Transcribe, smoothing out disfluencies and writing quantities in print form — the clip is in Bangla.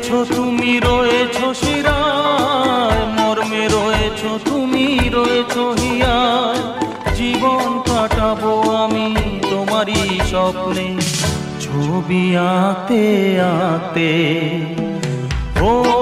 তুমি রয়েছো শিরায়, মর্মে রয়েছো তুমি রয়েছো হিয়ায়। জীবন কাটাবো আমি তোমারই স্বপ্নে, ছবি আঁকতে আঁকতে। ও